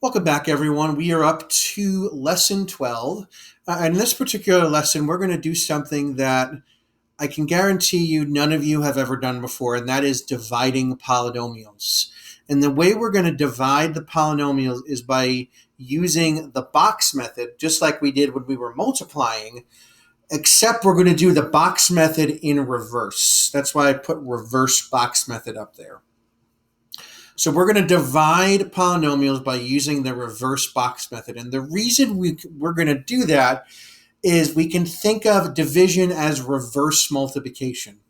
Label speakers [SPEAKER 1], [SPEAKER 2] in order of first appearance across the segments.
[SPEAKER 1] Welcome back, everyone. We are up to lesson 12. In this particular lesson, we're going to do something that I can guarantee you none of you have ever done before, and that is dividing polynomials. And the way we're going to divide the polynomials is by using the box method, just like we did when we were multiplying, except we're going to do the box method in reverse. That's why I put reverse box method up there. So we're going to divide polynomials by using the reverse box method. And the reason we're going to do that is we can think of division as reverse multiplication.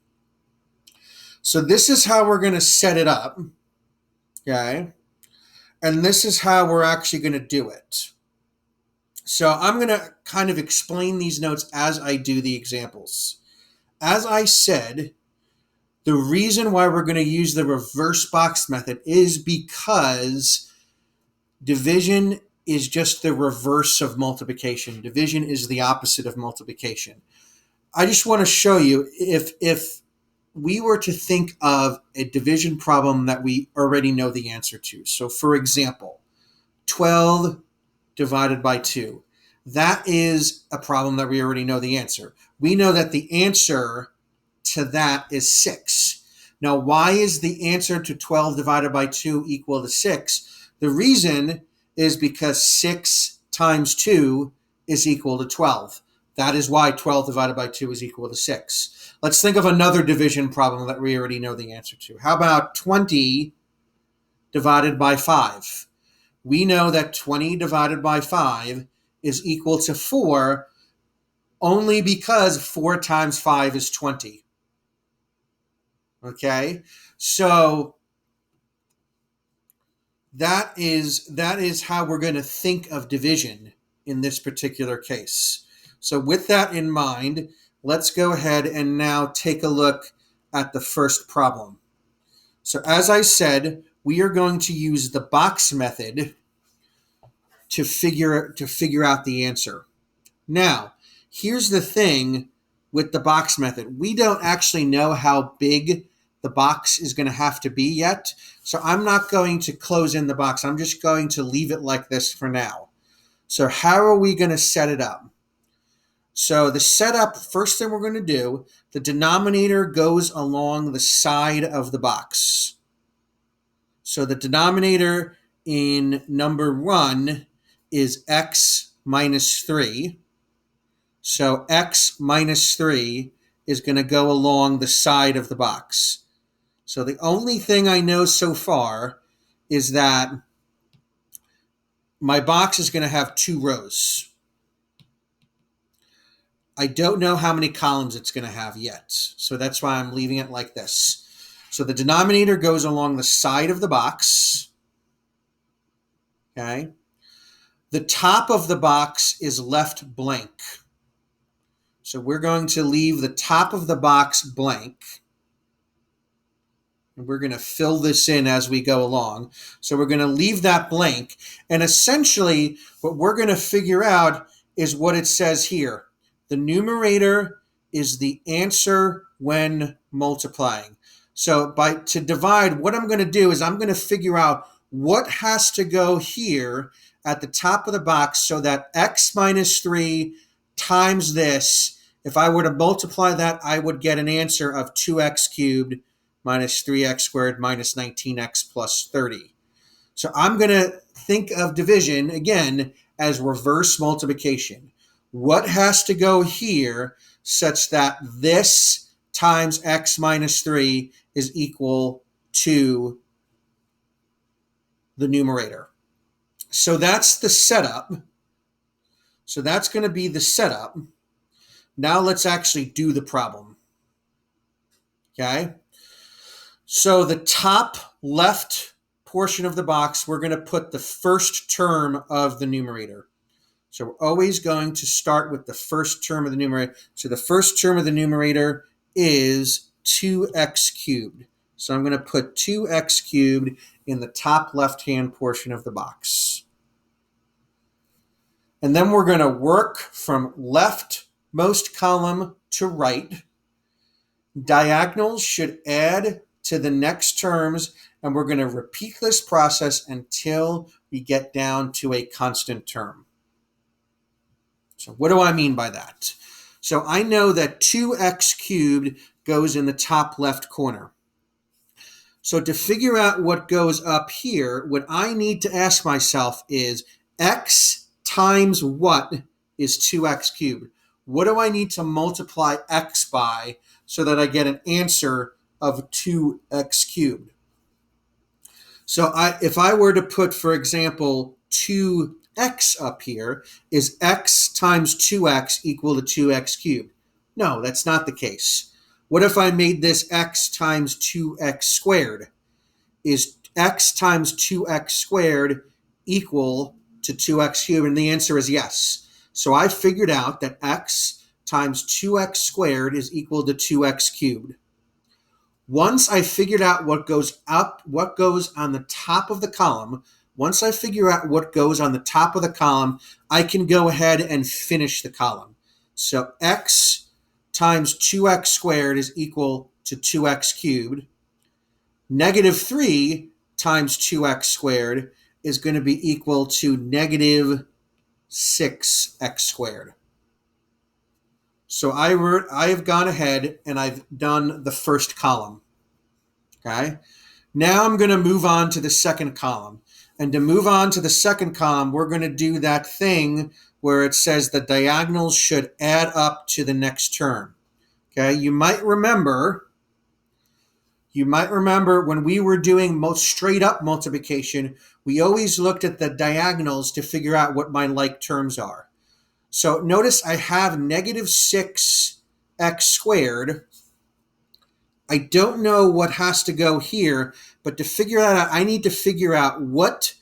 [SPEAKER 1] So this is how we're going to set it up, okay? And this is how we're actually going to do it. So I'm going to kind of explain these notes as I do the examples. As I said, the reason why we're going to use the reverse box method is because division is just the reverse of multiplication. Division is the opposite of multiplication. I just want to show you if we were to think of a division problem that we already know the answer to. So for example, 12 divided by 2. That is a problem that we already know the answer. We know that the answer to that is 6. Now, why is the answer to 12 divided by 2 equal to 6? The reason is because 6 times 2 is equal to 12. That is why 12 divided by 2 is equal to 6. Let's think of another division problem that we already know the answer to. How about 20 divided by 5? We know that 20 divided by 5 is equal to 4 only because 4 times 5 is 20. Okay, so that is how we're going to think of division in this particular case. So with that in mind, let's go ahead and now take a look at the first problem. So as I said, we are going to use the box method to figure out the answer. Now, here's the thing with the box method. We don't actually know how big the box is going to have to be yet. So I'm not going to close in the box. I'm just going to leave it like this for now. So how are we going to set it up? So the setup, first thing we're going to do, the denominator goes along the side of the box. So the denominator in number 1 is x minus 3. So x minus 3 is going to go along the side of the box. So the only thing I know so far is that my box is going to have 2 rows. I don't know how many columns it's going to have yet. So that's why I'm leaving it like this. So the denominator goes along the side of the box. Okay. The top of the box is left blank. So we're going to leave the top of the box blank. And we're going to fill this in as we go along. So we're going to leave that blank. And essentially, what we're going to figure out is what it says here. The numerator is the answer when multiplying. So to divide, what I'm going to do is I'm going to figure out what has to go here at the top of the box so that x minus 3 times this, if I were to multiply that, I would get an answer of 2x cubed minus 3x squared minus 19x plus 30. So I'm going to think of division, again, as reverse multiplication. What has to go here such that this times x minus 3 is equal to the numerator? So that's the setup. So that's going to be the setup. Now let's actually do the problem. Okay? So the top left portion of the box, we're going to put the first term of the numerator. So we're always going to start with the first term of the numerator. So the first term of the numerator is 2x cubed. So I'm going to put 2x cubed in the top left-hand portion of the box. And then we're going to work from leftmost column to right. Diagonals should add to the next terms, and we're going to repeat this process until we get down to a constant term. So what do I mean by that? So I know that 2x cubed goes in the top left corner. So to figure out what goes up here, what I need to ask myself is x times what is 2x cubed? What do I need to multiply x by so that I get an answer of 2x cubed? So if I were to put, for example, 2x up here, is x times 2x equal to 2x cubed? No, that's not the case. What if I made this x times 2x squared? Is x times 2x squared equal to 2x cubed? And the answer is yes. So I figured out that x times 2x squared is equal to 2x cubed. Once I figured out what goes up, what goes on the top of the column, once I figure out what goes on the top of the column, I can go ahead and finish the column. So x times 2x squared is equal to 2x cubed. Negative 3 times 2x squared is going to be equal to negative 6x squared. So I have gone ahead and I've done the first column. Okay. Now I'm going to move on to the second column. And to move on to the second column, we're going to do that thing where it says the diagonals should add up to the next term. Okay. You might remember when we were doing most straight up multiplication, we always looked at the diagonals to figure out what my like terms are. So notice I have negative 6x squared. I don't know what has to go here, but to figure that out, I need to figure out what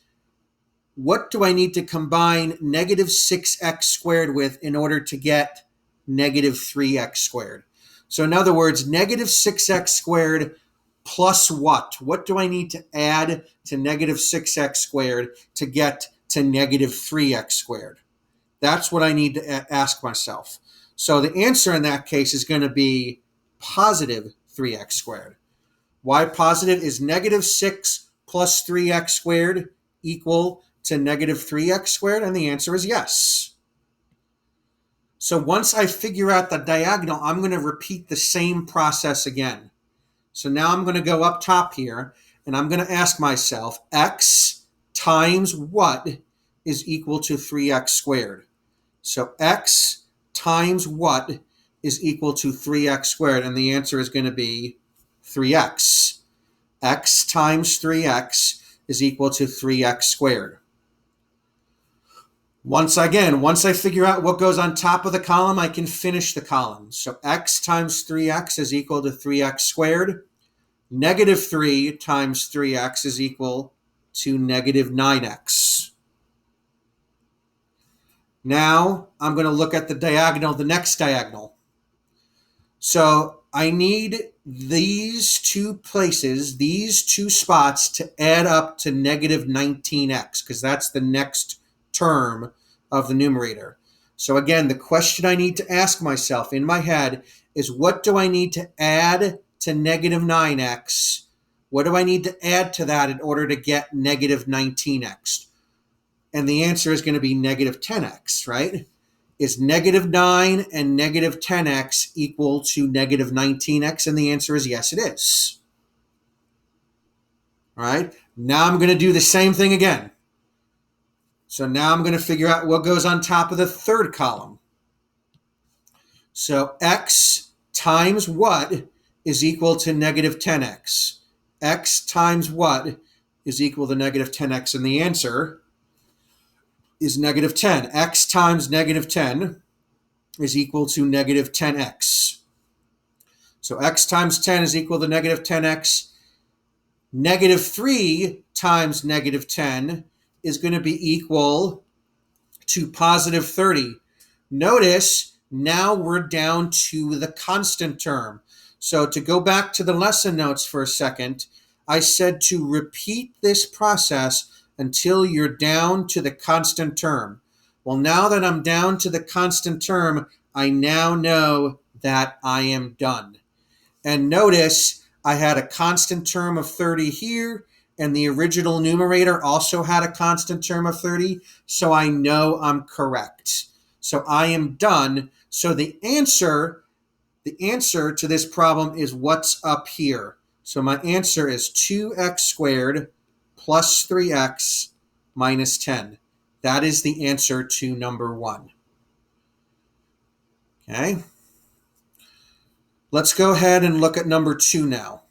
[SPEAKER 1] do I need to combine negative 6x squared with in order to get negative 3x squared. So in other words, negative 6x squared plus what? What do I need to add to negative 6x squared to get to negative 3x squared? That's what I need to ask myself. So the answer in that case is going to be positive 3x squared. Why positive? Is negative 6 plus 3x squared equal to negative 3x squared? And the answer is yes. So once I figure out the diagonal, I'm going to repeat the same process again. So now I'm going to go up top here, and I'm going to ask myself, x times what is equal to 3x squared? So x times what is equal to 3x squared? And the answer is going to be 3x. X times 3x is equal to 3x squared. Once I figure out what goes on top of the column, I can finish the column. So x times 3x is equal to 3x squared. Negative 3 times 3x is equal to negative 9x. Now I'm going to look at the diagonal, the next diagonal. So I need these two places, these two spots to add up to negative 19x, because that's the next term of the numerator. So again, the question I need to ask myself in my head is, what do I need to add to negative 9x? What do I need to add to that in order to get negative 19x? And the answer is going to be negative 10x, right? Is negative 9 and negative 10x equal to negative 19x? And the answer is yes, it is. All right. Now I'm going to do the same thing again. So now I'm going to figure out what goes on top of the third column. So x times what is equal to negative 10x? X times what is equal to negative 10x? And the answer is negative 10. X times negative 10 is equal to negative 10x. So x times 10 is equal to negative 10x. Negative 3 times negative 10 is going to be equal to positive 30. Notice now we're down to the constant term. So to go back to the lesson notes for a second, I said to repeat this process until you're down to the constant term. Well, now that I'm down to the constant term, I now know that I am done. And notice I had a constant term of 30 here and the original numerator also had a constant term of 30, so I know I'm correct. So I am done. So the answer to this problem is what's up here. So my answer is 2x squared plus 3x minus 10. That is the answer to number 1. Okay. Let's go ahead and look at number 2 now.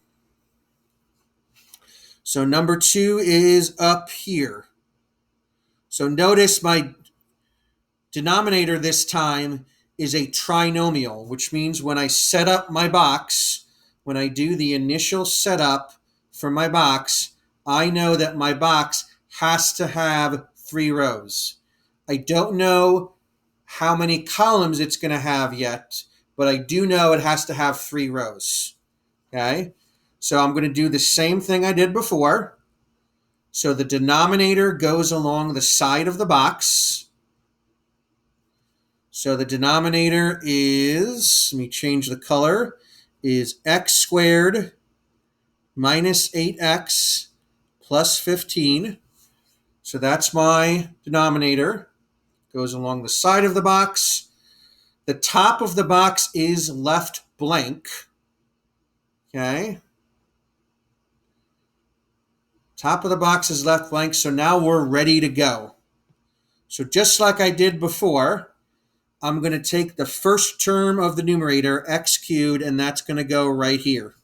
[SPEAKER 1] So number 2 is up here. So notice my denominator this time is a trinomial, which means when I set up my box, when I do the initial setup for my box, I know that my box has to have 3 rows. I don't know how many columns it's going to have yet, but I do know it has to have 3 rows. Okay? So I'm going to do the same thing I did before. So the denominator goes along the side of the box. So the denominator is, let me change the color, is x squared minus 8x plus 15. So that's my denominator. Goes along the side of the box. The top of the box is left blank. Okay. Top of the box is left blank, so now we're ready to go. So just like I did before, I'm going to take the first term of the numerator, x cubed, and that's going to go right here.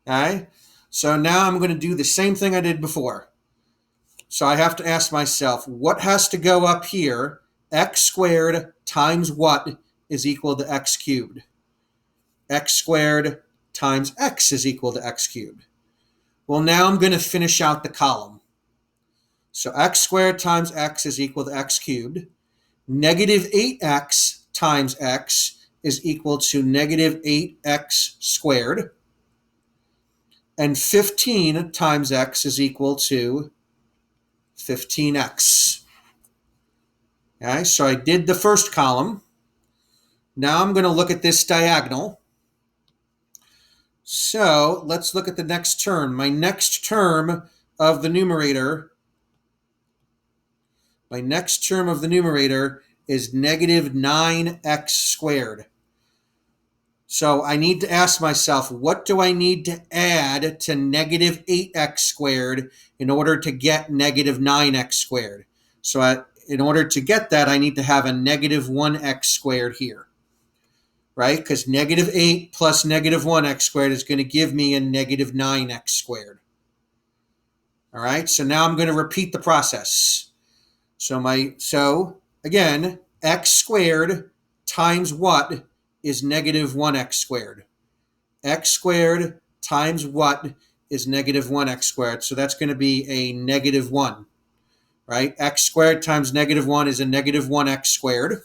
[SPEAKER 1] Okay? So now I'm going to do the same thing I did before. So I have to ask myself, what has to go up here? X squared times what is equal to x cubed? X squared times x is equal to x cubed. Well, now I'm going to finish out the column. So x squared times x is equal to x cubed. Negative 8x times x is equal to negative 8x squared. And 15 times x is equal to 15x. Okay, so I did the first column. Now I'm going to look at this diagonal. So let's look at the next term. My next term of the numerator is negative 9x squared. So I need to ask myself, what do I need to add to negative 8x squared in order to get negative 9x squared? So in order to get that, I need to have a negative 1x squared here, right? Because negative 8 plus negative 1x squared is going to give me a negative 9x squared. All right, so now I'm going to repeat the process. So again, x squared times what is negative 1x squared? X squared times what is negative 1x squared? So that's going to be a negative 1, right? X squared times negative 1 is a negative 1x squared.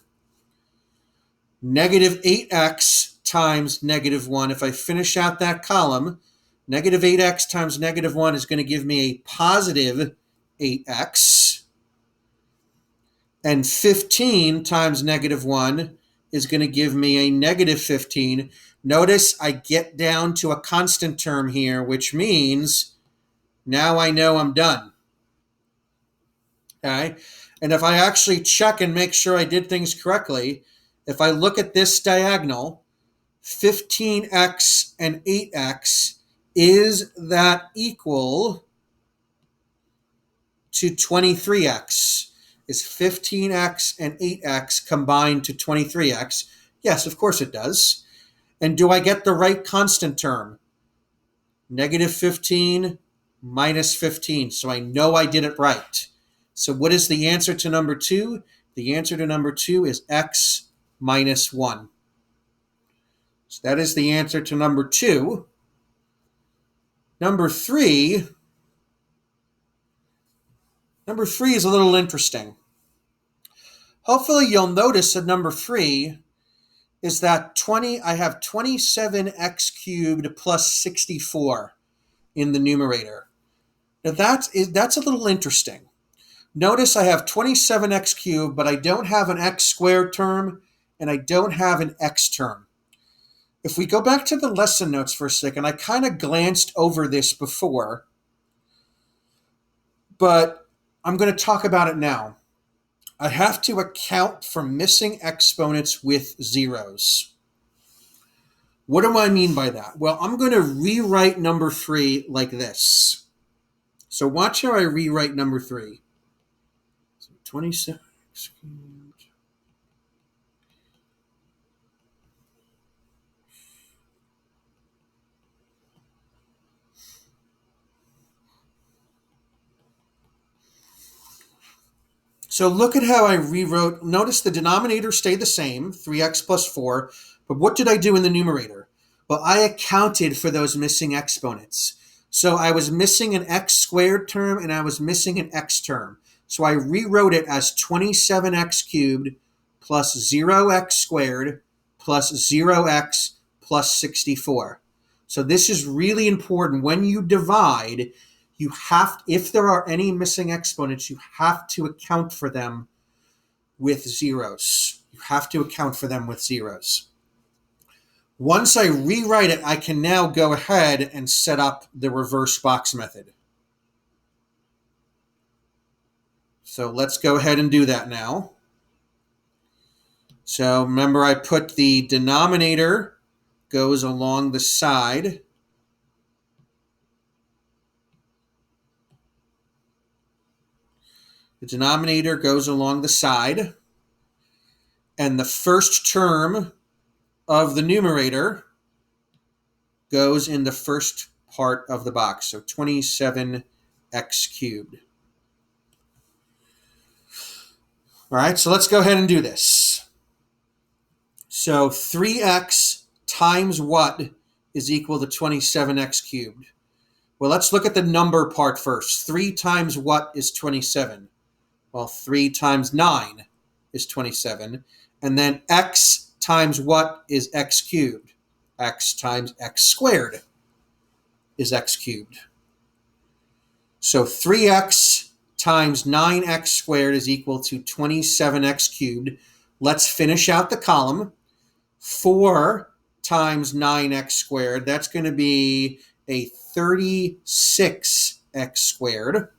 [SPEAKER 1] Negative 8x times negative 1, if I finish out that column, negative 8x times negative 1 is going to give me a positive 8x. And 15 times negative 1 is going to give me a negative 15. Notice I get down to a constant term here, which means now I know I'm done. Okay? And if I actually check and make sure I did things correctly, if I look at this diagonal, 15x and 8x, is that equal to 23x? Is 15x and 8x combined to 23x? Yes, of course it does. And do I get the right constant term? Negative 15 minus 15. So I know I did it right. So what is the answer to number 2? The answer to number 2 is x minus 1. So that is the answer to number 2. Number 3 is a little interesting. Hopefully you'll notice that number 3 is that I have 27x cubed plus 64 in the numerator. Now that's a little interesting. Notice I have 27x cubed, but I don't have an x squared term, and I don't have an x term. If we go back to the lesson notes for a second, I kind of glanced over this before, but I'm going to talk about it now. I have to account for missing exponents with zeros. What do I mean by that? Well, I'm going to rewrite number 3 like this. So watch how I rewrite number 3. So 26. So look at how I rewrote. Notice the denominator stayed the same, 3x plus 4. But what did I do in the numerator? Well, I accounted for those missing exponents. So I was missing an x squared term and I was missing an x term. So I rewrote it as 27x cubed plus 0x squared plus 0x plus 64. So this is really important. When you divide, you have, if there are any missing exponents, you have to account for them with zeros. You have to account for them with zeros. Once I rewrite it, I can now go ahead and set up the reverse box method. So let's go ahead and do that now. So remember, I put the denominator goes along the side. The denominator goes along the side. And the first term of the numerator goes in the first part of the box. So 27x cubed. All right, so let's go ahead and do this. So 3x times what is equal to 27x cubed? Well, let's look at the number part first. 3 times what is 27? Well, 3 times 9 is 27. And then x times what is x cubed? X times x squared is x cubed. So 3x times 9x squared is equal to 27x cubed. Let's finish out the column. 4 times 9x squared, that's going to be a 36x squared.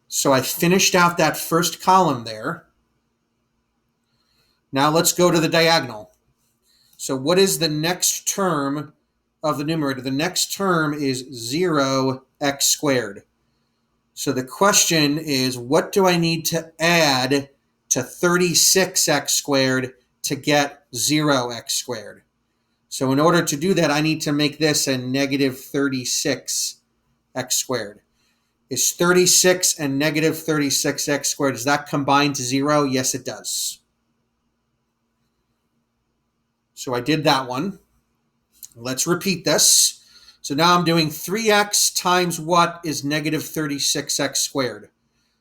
[SPEAKER 1] So I finished out that first column there. Now let's go to the diagonal. So what is the next term of the numerator? The next term is 0x squared. So the question is, what do I need to add to 36x squared to get 0x squared? So in order to do that, I need to make this a negative 36x squared. Is 36 and negative 36x squared, does that combine to 0? Yes, it does. So I did that one. Let's repeat this. So now I'm doing 3x times what is negative 36x squared.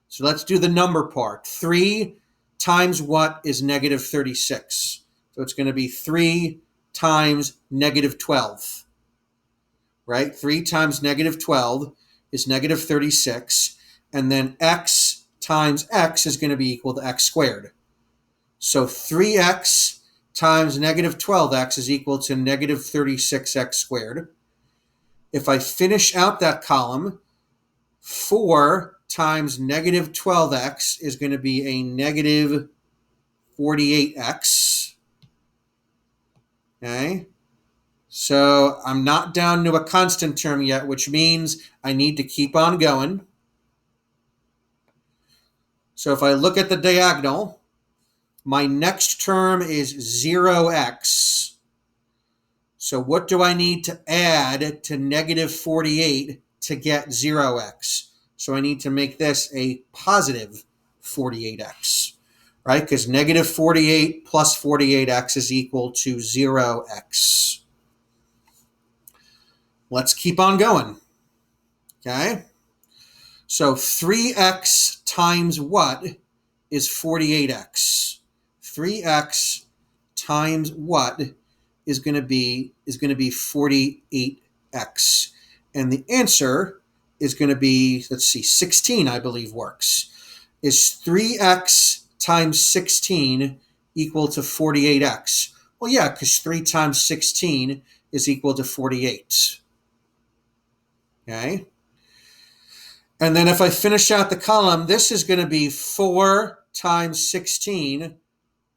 [SPEAKER 1] So let's do the number part. 3 times what is negative 36? So it's going to be 3 times negative 12. Right? 3 times negative 12 is negative 36. And then x times x is going to be equal to x squared. So 3x times negative 12x is equal to negative 36x squared. If I finish out that column, 4 times negative 12x is going to be a negative 48x. Okay? So I'm not down to a constant term yet, which means I need to keep on going. So if I look at the diagonal, my next term is 0x. So what do I need to add to negative 48 to get 0x? So I need to make this a positive 48x, right? Because negative 48 plus 48x is equal to 0x. Let's keep on going, okay? So 3x times what is 48x? 3x times what is going to be 48x. And the answer is going to be, let's see, 16, I believe works. Is 3x times 16 equal to 48x? Well, yeah, because 3 times 16 is equal to 48. Okay? And then if I finish out the column, this is going to be 4 times 16,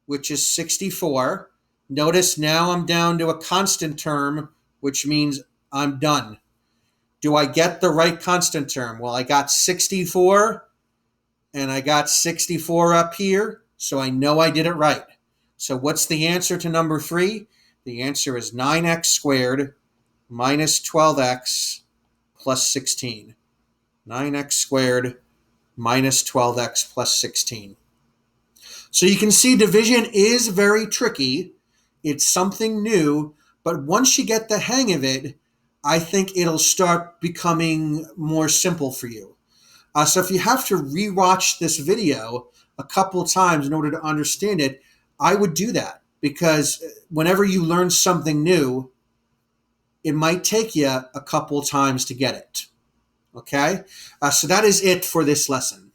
[SPEAKER 1] which is 64. Notice now I'm down to a constant term, which means I'm done. Do I get the right constant term? Well, I got 64 and I got 64 up here, so I know I did it right. So what's the answer to number 3? The answer is 9x squared minus 12x plus 16. 9x squared minus 12x plus 16. So you can see division is very tricky. It's something new, but once you get the hang of it, I think it'll start becoming more simple for you. So if you have to rewatch this video a couple times in order to understand it, I would do that, because whenever you learn something new, it might take you a couple times to get it. Okay? So that is it for this lesson.